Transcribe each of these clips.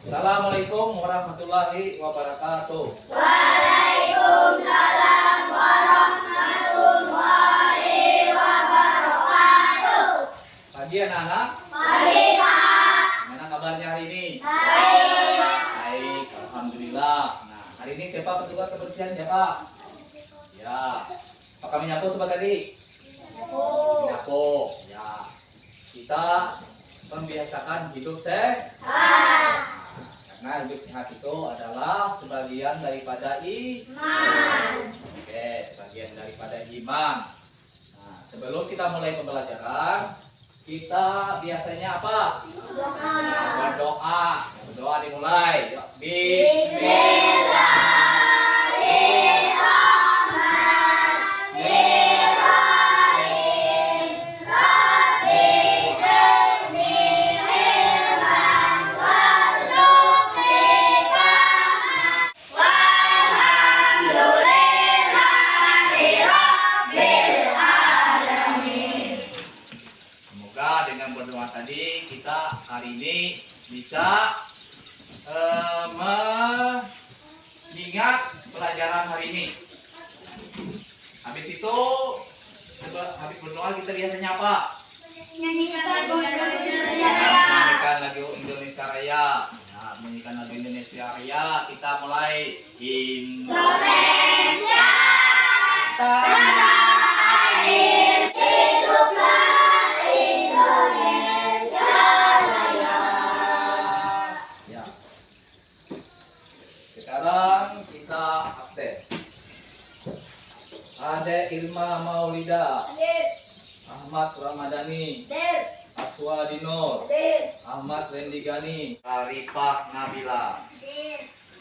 Assalamualaikum warahmatullahi wabarakatuh. Waalaikumsalam warahmatullahi wabarakatuh. Pagi anak-anak. Pagi, Pak. Gimana kabarnya hari ini? Baik. Baik, alhamdulillah. Nah, hari ini siapa petugas kebersihan siapa? Ya. Apa kami nyapu sobat tadi? Nyapu. Ya. Kita membiasakan hidup sehat. Karena hidup sehat itu adalah sebagian daripada iman. Oke, sebagian daripada iman. Nah, sebelum kita mulai pembelajaran, kita biasanya apa? Berdoa. Berdoa dimulai. Yuk, Semoga dengan berdoa tadi kita hari ini bisa mengingat pelajaran hari ini. Habis itu habis berdoa kita biasanya apa? Menyanyikan lagu Indonesia Raya. Nah, menyanyikan lagu Indonesia Raya kita mulai Indonesia Tanah air, hiduplah Indonesia Raya. Ya. Sekarang kita absen. Ade Ilma Maulida, Ahmad Ramadhani, Aswadi Nur, Ahmad Rendigani, Arifah Nabila.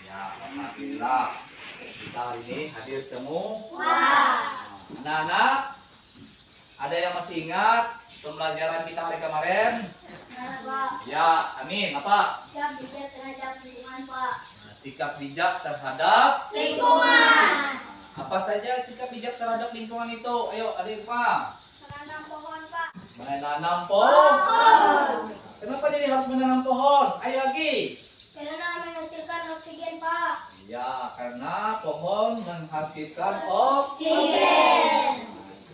Ya, alhamdulillah. Kita hari ini hadir semua. Anak-anak, ada yang masih ingat pembelajaran kita hari kemarin? Ya, amin. Apa? Sikap bijak terhadap Lingkungan. apa saja sikap bijak terhadap lingkungan itu? Ayo, adik Pak. Menanam pohon, Pak. Menanam pohon. Kenapa jadi harus menanam pohon? Ayo lagi. Karena menghasilkan oksigen, Pak. Ya, karena pohon menghasilkan oksigen. Oksigen.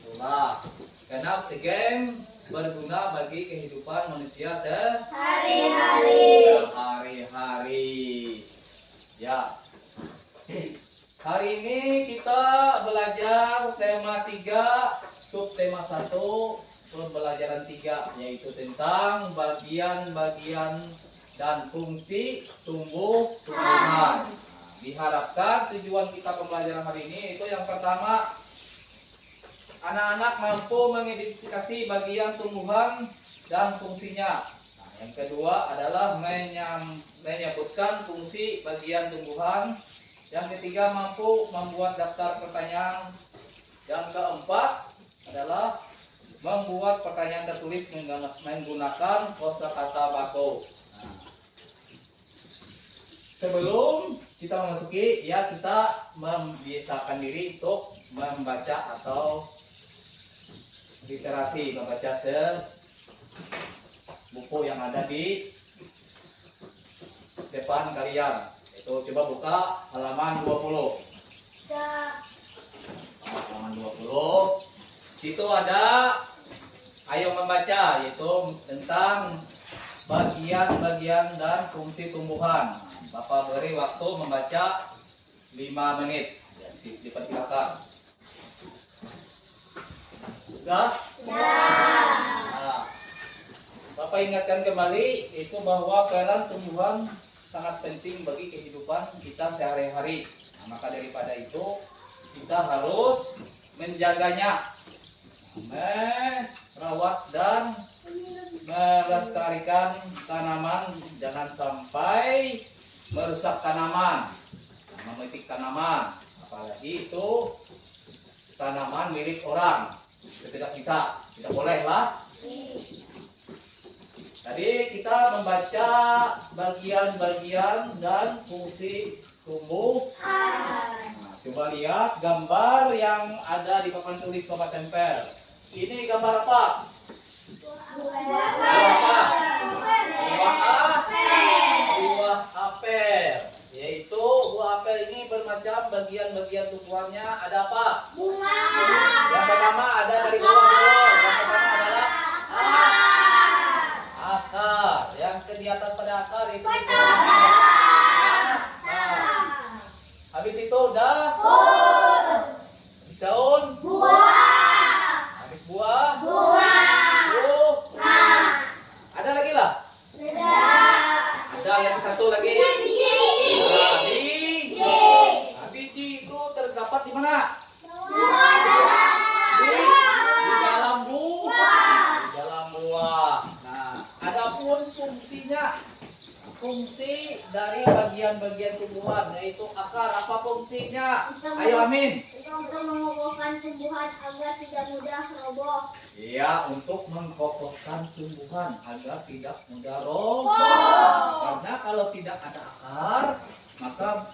Itulah. Karena oksigen berguna bagi kehidupan manusia Hari-hari. sehari-hari. Ya. Hari ini kita belajar tema 3, subtema 1, pembelajaran 3, yaitu tentang bagian-bagian dan fungsi tumbuh-tumbuhan. Diharapkan tujuan kita pembelajaran hari ini itu yang pertama, anak-anak mampu mengidentifikasi bagian tumbuhan dan fungsinya. Nah, yang kedua adalah menyebutkan fungsi bagian tumbuhan. Yang ketiga, mampu membuat daftar pertanyaan. Yang keempat adalah membuat pertanyaan tertulis menggunakan kosakata baku. Nah, sebelum kita memasuki, ya kita membiasakan diri untuk membaca atau literasi, membaca buku yang ada di depan kalian. Itu coba buka halaman 20. Halaman 20. Situ ada ayo membaca, yaitu tentang bagian-bagian dan fungsi tumbuhan. Bapak beri waktu membaca 5 menit. Ya, dipersilakan. Sudah? Nah, Bapak ingatkan kembali itu bahwa peran tumbuhan sangat penting bagi kehidupan kita sehari-hari. Nah, maka daripada itu kita harus menjaganya, merawat dan melestarikan tanaman, jangan sampai merusak tanaman, memetik tanaman, apalagi itu tanaman milik orang. Itu tidak bisa, tidak boleh lah. Tadi kita membaca bagian-bagian dan fungsi tumbuhan. Nah, coba lihat gambar yang ada di papan tulis Bapak tempel. Ini gambar apa? Buah apa? Buah apel. Buah macam bagian-bagian tumbuhannya. Ada apa? Bunga. Yang pertama ada dari bawah dulu. Yang pertama adalah akar. Yang di atas pada akar itu habis itu daun. Habis daun. Habis buah. Buah. Ada lagi lah. Ada yang satu lagi. Nah, biji itu terdapat di mana? Di dalam buah. Di dalam buah. Nah, adapun fungsinya, fungsi dari bagian-bagian tumbuhan yaitu akar. Apa fungsinya? Ayo Amin. Itu untuk mengokohkan tumbuhan agar tidak mudah roboh. Iya, untuk mengkokohkan tumbuhan agar tidak mudah roboh. Karena kalau tidak ada akar, maka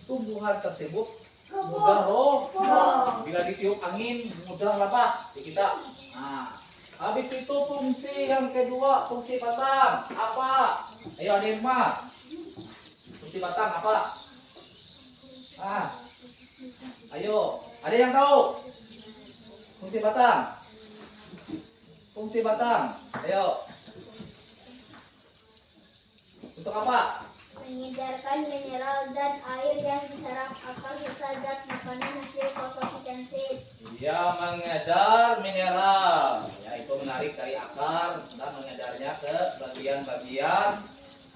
tumbuhan tersebut mudah roboh. Bila ditiup angin, mudah apa? Di kita. Nah, habis itu fungsi yang kedua, fungsi batang. Apa? Ayo Adirma. Fungsi batang apa? Ayo, ada yang tahu? Fungsi batang. Fungsi batang. Ayo. Untuk apa? Mengedarkan mineral dan air yang diserap akar serta zat makanan hasil fotosintesis. Dia mengedar mineral, yaitu menarik dari akar dan mengedarnya ke bagian-bagian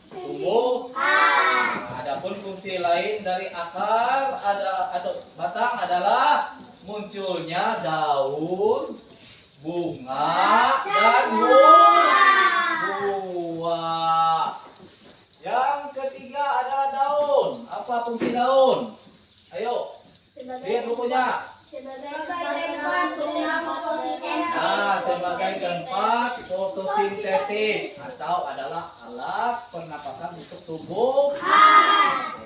tubuh. Nah, adapun fungsi lain dari akar atau batang adalah munculnya daun, bunga, dan buah. Yang ketiga adalah daun. Apa fungsi daun? Ayo, lihat bukunya. Sebagai tempat fotosintesis. Nah, sebagai tempat fotosintesis atau adalah alat pernapasan untuk tubuh.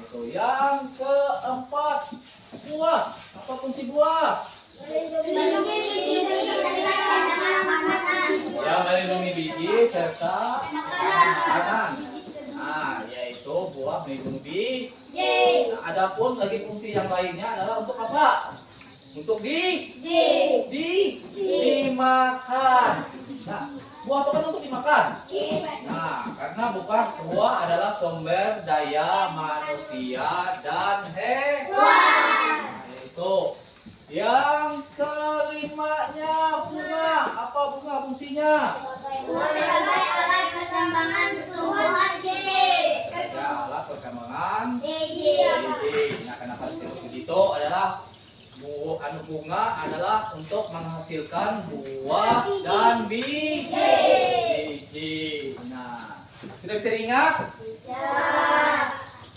Itu yang keempat, buah. Apa fungsi buah? Ya, melindungi biji serta makanan. Nah, yaitu buah melindungi biji. Nah, adapun lagi fungsi yang lainnya adalah untuk apa? Untuk dimakan. Nah, buah itu kan untuk dimakan. Nah, karena bukan buah adalah sumber daya manusia dan hewan. Nah, yaitu yang kelimanya bunga. Apa bunga fungsinya? Sebagai alat perkembangan tumbuhan biji. Ya, alat perkembangan Biji. biji. Nah, kenapa disebut begitu? Adalah bunga adalah untuk menghasilkan buah dan biji. Nah, sudah bisa diingat?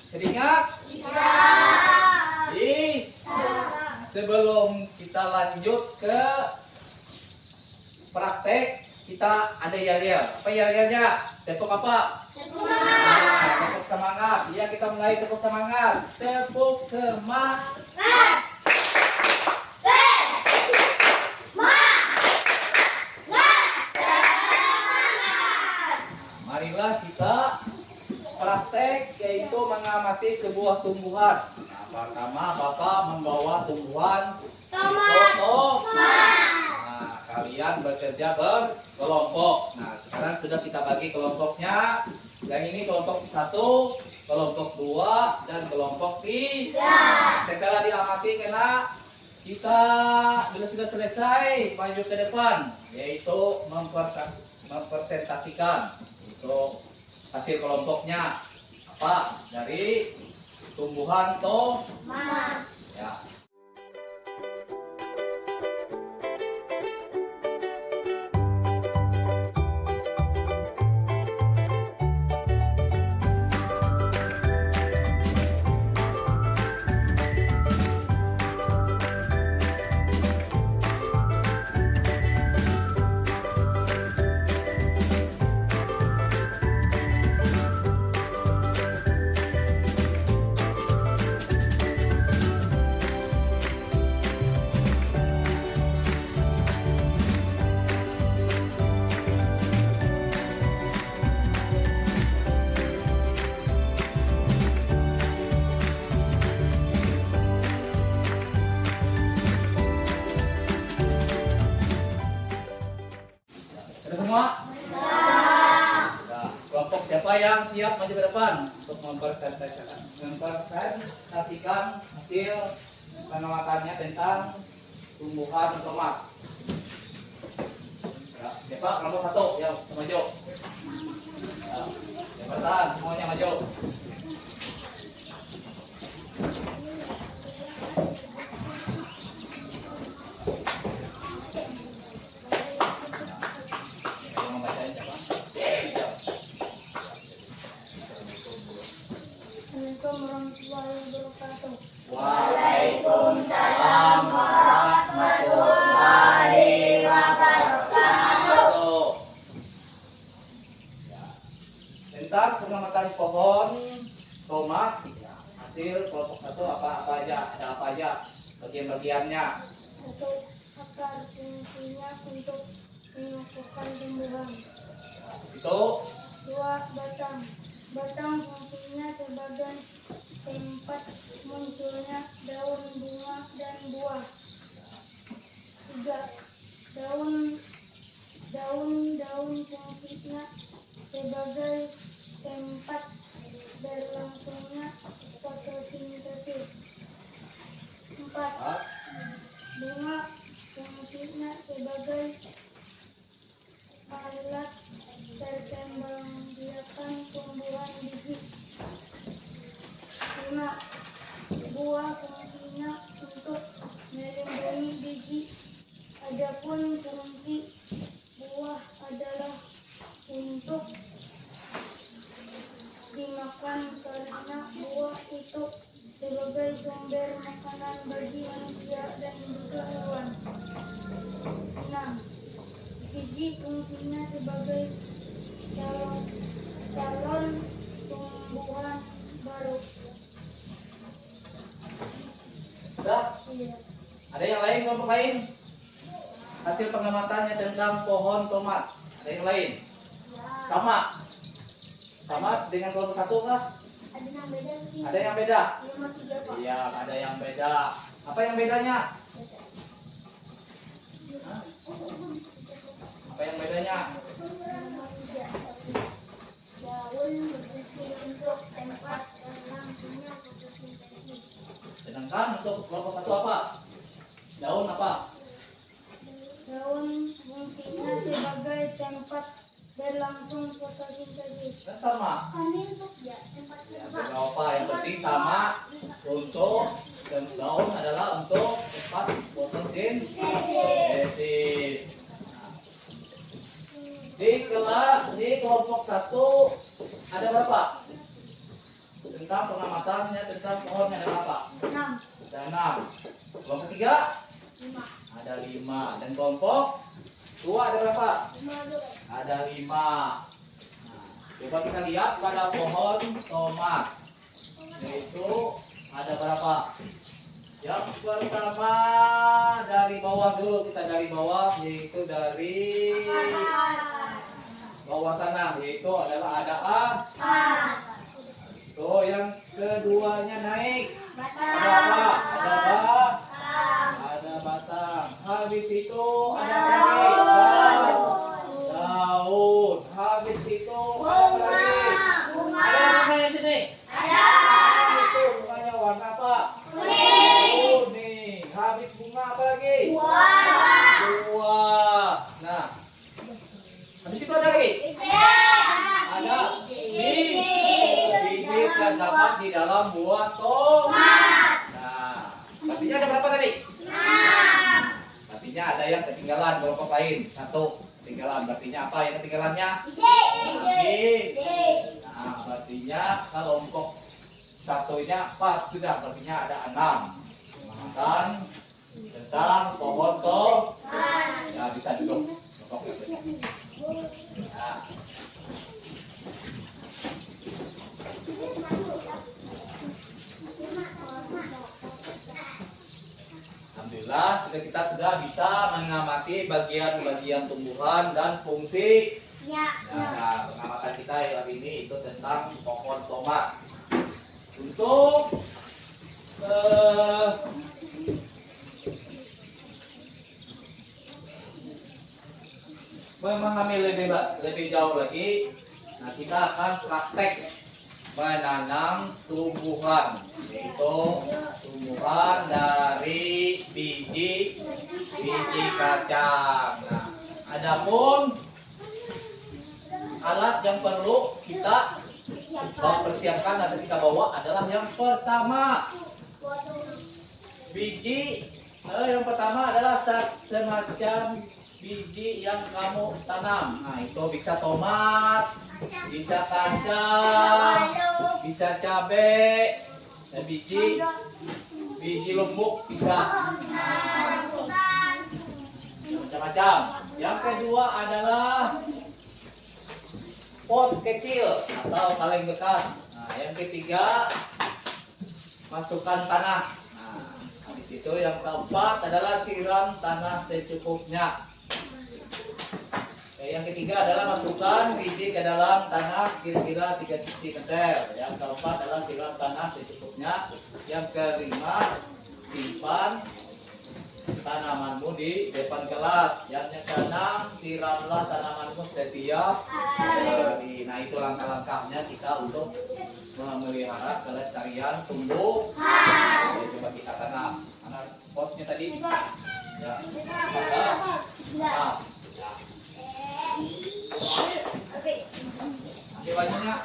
Bisa diingat? Nah, sebelum kita lanjut ke praktek, kita ada yel-yel. Apa yel-yelnya? Tepuk apa? Nah, tepuk semangat. Ya, kita mulai tepuk semangat. Tepuk semangat. Marilah kita praktek, yaitu mengamati sebuah tumbuhan. Nah, pertama Bapak membawa tumbuhan tomat. Nah, kalian bekerja berkelompok. Nah, sekarang sudah kita bagi kelompoknya. Yang ini kelompok 1, kelompok 2, dan kelompok 3. Setelah diamati, kena kita bila sudah selesai maju ke depan, yaitu mempresentasikan untuk hasil kelompoknya apa dari tumbuhan tomat. Ya. Siapa yang siap maju ke depan untuk mempresentasikan hasil penamatannya tentang tumbuhan tomat? Ya, siapa kelompok 1 yang maju? Ya, cepetan semuanya maju. Yang mau bacain siapa? Assalamualaikum warahmatullahi wabarakatuh. Waalaikumsalam warahmatullahi wabarakatuh. Ya. Tentang pengamatan pohon tomat, ya, hasil kelompok 1 apa aja, ada apa aja bagian-bagiannya. Satu, akar fungsinya untuk menumbuhkan tumbuhan. Itu 2, batang. Batang fungsinya sebagai tempat munculnya daun, bunga, dan buah. 3, daun fungsinya sebagai tempat berlangsungnya fotosintesis. 4, bunga fungsinya sebagai alat perkembangbiakan tumbuhan biji. 5, buah fungsinya untuk melindungi biji. Adapun fungsi buah adalah untuk dimakan karena buah itu sebagai sumber makanan bagi manusia dan juga hewan. 6, biji fungsinya sebagai calon tumbuhan baru. sudah. Iya. Ada yang lain, kelompok lain? Hasil pengamatannya tentang pohon tomat. Ada yang lain? Sama dengan kelompok 1 kah? Ada yang beda sih. Ada yang beda? 5, 3, Pak. Iya, ada yang beda. Apa yang bedanya? Hah? Apa yang bedanya? Daun berfungsi untuk tempat berlangsungnya fotosintesis. Sedangkan untuk kelompok 1 apa? Daun apa? Daun fungsinya sebagai tempat berlangsung fotosintesis. Kan sama. Kami untuk ya tempat Ya, beda apa? Yang penting sama. Untuk dan daun adalah untuk tempat fotosintesis. Di kelompok 1 ada berapa? Tentang pengamatannya tentang pohonnya ada berapa? 6, Ada 6. Kelompok 3 5, ada 5. Dan kelompok 2 ada berapa? 5, Ada 5. Nah, coba kita lihat pada pohon tomat. Yaitu ada berapa? Yang pertama dari bawah dulu, kita dari bawah, yaitu dari bawah tanah, yaitu adalah ada A. Itu yang keduanya naik. Ada apa? Ada Ba. Ada batang. Habis itu ada apa lagi? Daun. Habis itu ada apa lagi? Ada bunganya sini. Itu bunganya warna apa? Kuning. Habis bunga apa lagi? Buah. Nah, habis itu ada lagi? Ada bibit yang dapat di dalam buah tomat. Nah, artinya ada berapa tadi? Artinya ada yang ketinggalan kelompok lain. 1 ketinggalan. Artinya apa yang ketinggalannya? Bibit. Nah, artinya kelompok 1-nya pas sudah. Artinya ada 6. Pemahatan tentang pohon tomat. Ya, bisa duduk. Nah. Alhamdulillah kita sudah bisa mengamati bagian-bagian tumbuhan dan fungsi. Nah, pengamatan kita hari ini itu tentang pohon tomat. Untuk memahami lebih jauh lagi, nah kita akan praktek menanam tumbuhan, yaitu tumbuhan dari biji kacang. Nah, adapun alat yang perlu kita persiapkan atau kita bawa adalah yang pertama yang pertama adalah semacam biji yang kamu tanam. Nah, itu bisa tomat, bisa kacang, bisa cabai, dan biji lombok bisa. Macam-macam. Yang kedua adalah pot kecil atau kaleng bekas. Nah, yang ketiga masukkan tanah. Nah, habis itu yang keempat adalah siram tanah secukupnya. Yang ketiga adalah masukkan biji ke dalam tanah kira-kira 3 cm. Yang keempat adalah siram tanah secukupnya. Yang kelima, simpan tanamanmu di depan kelas. Yang keenam, siramlah tanamanmu setiap hari. Nah, itu langkah-langkahnya kita untuk memelihara kelestarian tumbuh. Coba kita tanam. Mana potnya tadi? Ya, pas. Ambil banyaknya.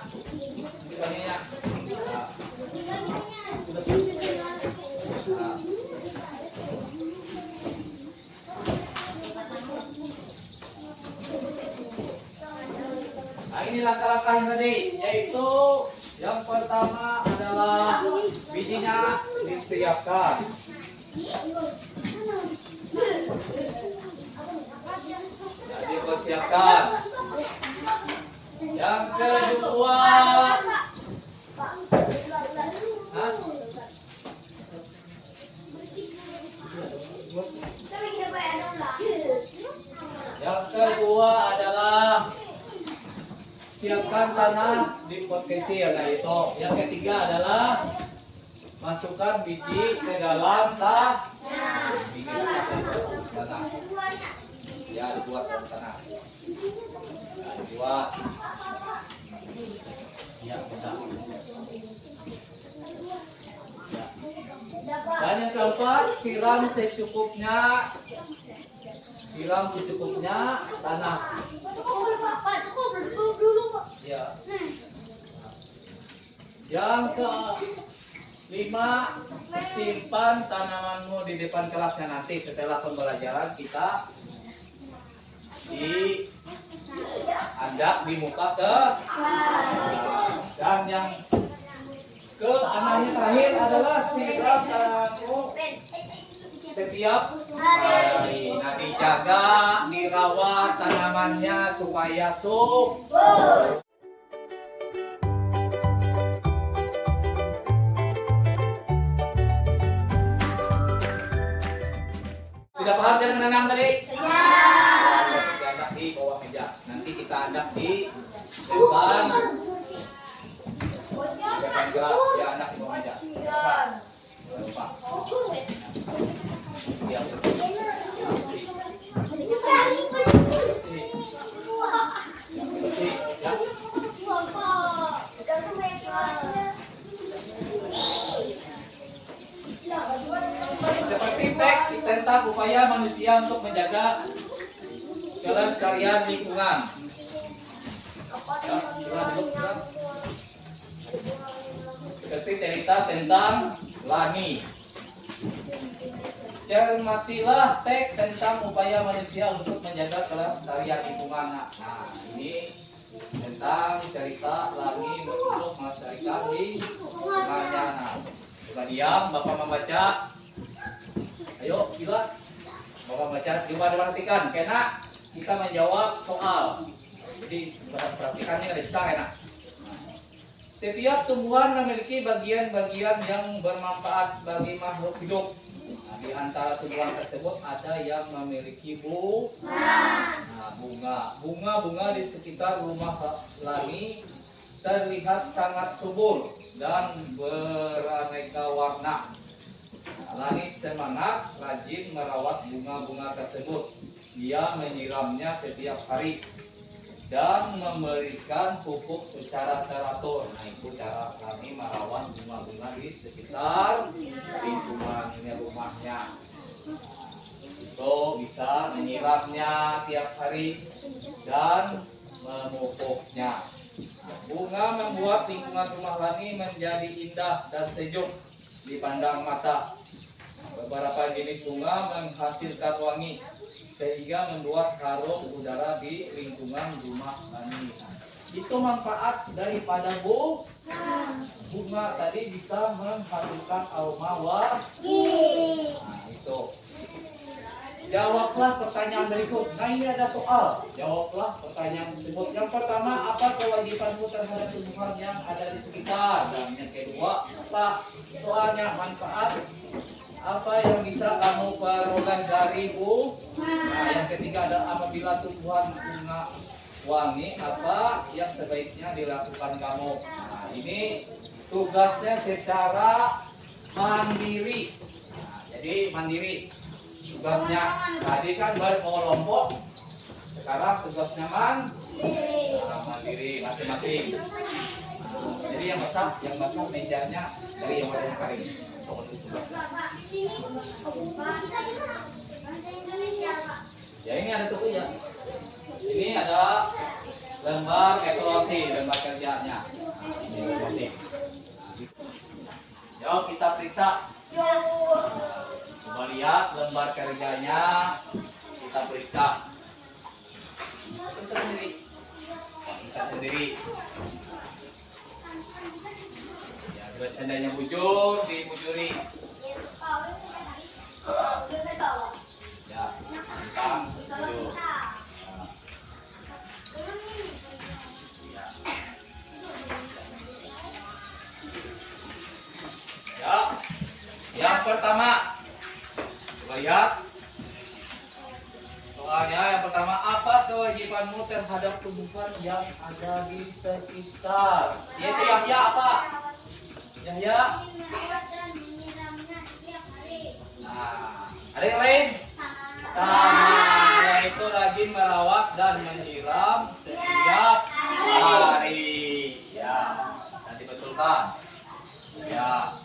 Nah, ini langkah-langkah yang tadi, yaitu yang pertama adalah bijinya disiapkan. Dipersiapkan. Yang kedua, adalah siapkan tanah di pot kecil. Nah, itu. Yang ketiga adalah masukkan biji ke dalam tanah. Ya, dibuat dalam tanah. Ya, dibuat. Ya, bisa. Ya. Dan yang keempat, siram secukupnya. Siram secukupnya tanah. Ya. Yang kelima, simpan tanamanmu di depan kelasnya nanti setelah pembelajaran kita diadap di muka ke. Dan yang keenamnya terakhir adalah siram tanamanmu setiap hari. Nah, dijaga, dirawat tanamannya supaya subur. Sudah paham cara menanam tadi? Kita adap di bawah meja. Nanti kita adap di depan gelas. Ya, anak di bawah meja. Lupa. Ya, seperti teks tentang upaya manusia untuk menjaga kelestarian lingkungan. Ya, seperti cerita tentang Lani. Cermatilah teks tentang upaya manusia untuk menjaga kelestarian lingkungan. Nah, ini tentang cerita Lani untuk melestarikan lingkungannya. Nah, coba diam, Bapak membaca. Ayo, sila. Bapak baca, coba diperhatikan. Karena kita menjawab soal. Jadi, perhatikannya ada bisa enak. Setiap tumbuhan memiliki bagian-bagian yang bermanfaat bagi makhluk hidup. Nah, di antara tumbuhan tersebut ada yang memiliki bunga di sekitar rumah Lani terlihat sangat subur dan beraneka warna. Lani semangat rajin merawat bunga-bunga tersebut. Dia menyiramnya setiap hari. dan memberikan pupuk secara teratur. Nah, itu cara kami merawat bunga-bunga di sekitar lingkungan rumahnya. Itu bisa menyiramnya tiap hari dan memupuknya. Bunga membuat lingkungan rumah Lani menjadi indah dan sejuk dipandang mata. Beberapa jenis bunga menghasilkan wangi sehingga membuat harum udara di lingkungan rumah Lani. Itu manfaat daripada bunga tadi bisa menghasilkan aroma wangi. Nah, itu. Jawablah pertanyaan berikut. Nah, ini ada soal. Jawablah pertanyaan tersebut. Yang pertama, apa kewajibanmu terhadap tumbuhan yang ada di sekitar? Dan yang kedua, apa soalnya manfaat? Apa yang bisa kamu peroleh dari bunga? Nah, yang ketiga ada apabila tumbuhan bunga wangi, apa yang sebaiknya dilakukan kamu? Nah, ini tugasnya secara mandiri. Nah, jadi mandiri. Tugasnya tadi kan berkelompok, sekarang tugasnya mandiri masing-masing. Jadi yang basah mejanya dari yang warna kering. Ya, ini ada tuh ya. Ini ada lembar evaluasi, lembar kerjanya. Nah, ini evaluasi. Yuk kita periksa. Coba lihat lembar kerjanya, kita periksa. Periksa sendiri. Ya, terus seandainya bujur, dibujuri. Ya, tentang bujur. Ya, yang pertama. Lihat soalnya yang pertama, apa kewajibanmu terhadap tumbuhan yang ada di sekitar? Yaitu Yahya apa? Yahya? Nah, ada yang lain? Sama, yaitu rajin merawat dan menyiram setiap hari. Ya, nanti betulkan. Ya.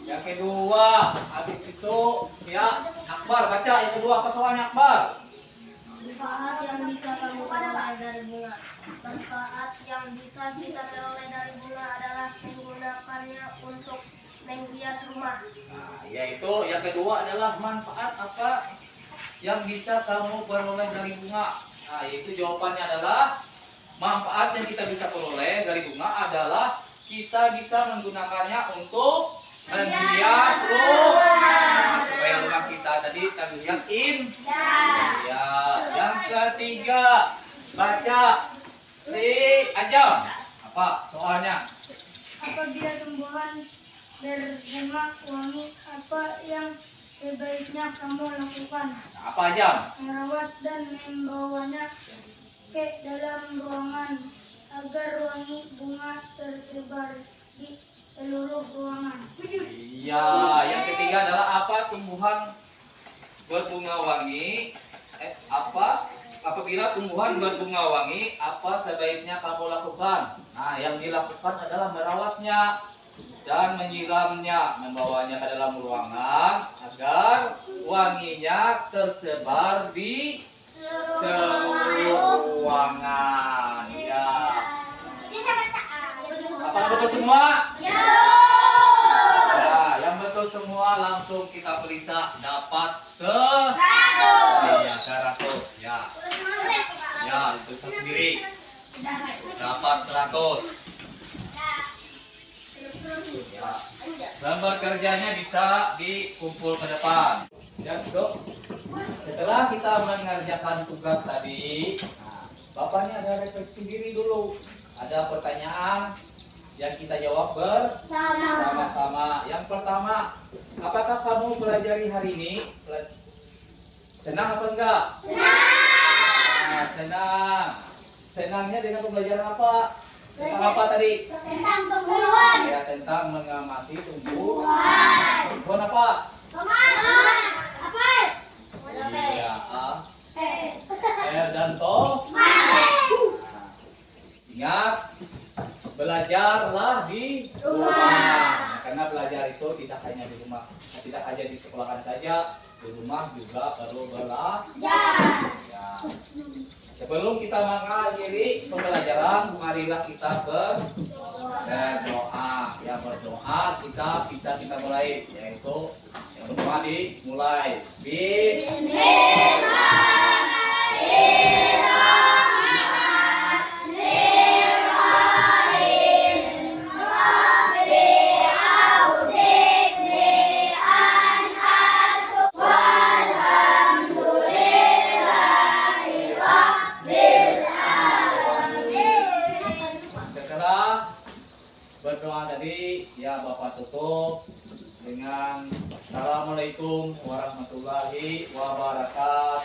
Yang kedua, habis itu ya Akbar baca yang kedua, apa soalnya Akbar? Manfaat yang bisa kamu peroleh dari bunga. Manfaat yang bisa kita peroleh dari bunga adalah menggunakannya untuk menghias rumah. Nah, yaitu yang kedua adalah manfaat apa yang bisa kamu peroleh dari bunga. Nah, yaitu jawabannya adalah manfaat yang kita bisa peroleh dari bunga adalah kita bisa menggunakannya untuk menghias rumah supaya rumah kita tadi terlihat indah. Ya, yang ketiga baca si Ajam. Apa soalnya? Apabila tumbuhan berbunga wangi, apa yang sebaiknya kamu lakukan? Nah, apa Ajam? Merawat dan membawanya ke dalam ruangan agar wangi bunga tersebar di seluruh ruangan. Iya, yang ketiga adalah apa tumbuhan berbunga wangi? Apabila tumbuhan berbunga wangi, apa sebaiknya kamu lakukan? Nah, yang dilakukan adalah merawatnya dan menyiramnya, membawanya ke dalam ruangan agar wanginya tersebar di seluruh ruangan. Ya. Apa betul semua? Ya, yang betul semua langsung kita periksa dapat 100. Ya, 100. Ya. Ya, itu sendiri. Dapat 100. Ya. Lembar kerjanya bisa dikumpul ke depan. Ya, sudah. Setelah kita mengerjakan tugas tadi, nah, Bapaknya ada refleksi diri dulu. Ada pertanyaan yang kita jawab bersama-sama. Yang pertama, apakah kamu pelajari hari ini? Senang apa enggak? Senang. Nah, senang. Senangnya dengan pembelajaran apa? Tentang apa tadi? Tentang tumbuhan. Ya, tentang mengamati tumbuhan. Tumbuhan apa? Tomat. Apel. Iya, dan tomat. Ingat, belajarlah di rumah. Karena belajar itu tidak hanya di rumah, tidak hanya di sekolahan saja, di rumah juga perlu belajar. Ya. Sebelum kita mengakhiri pembelajaran, marilah kita berdoa. Ya, berdoa kita mulai, yaitu yang pertama dimulai. Setelah berdoa tadi, ya Bapak tutup dengan Assalamualaikum warahmatullahi wabarakatuh.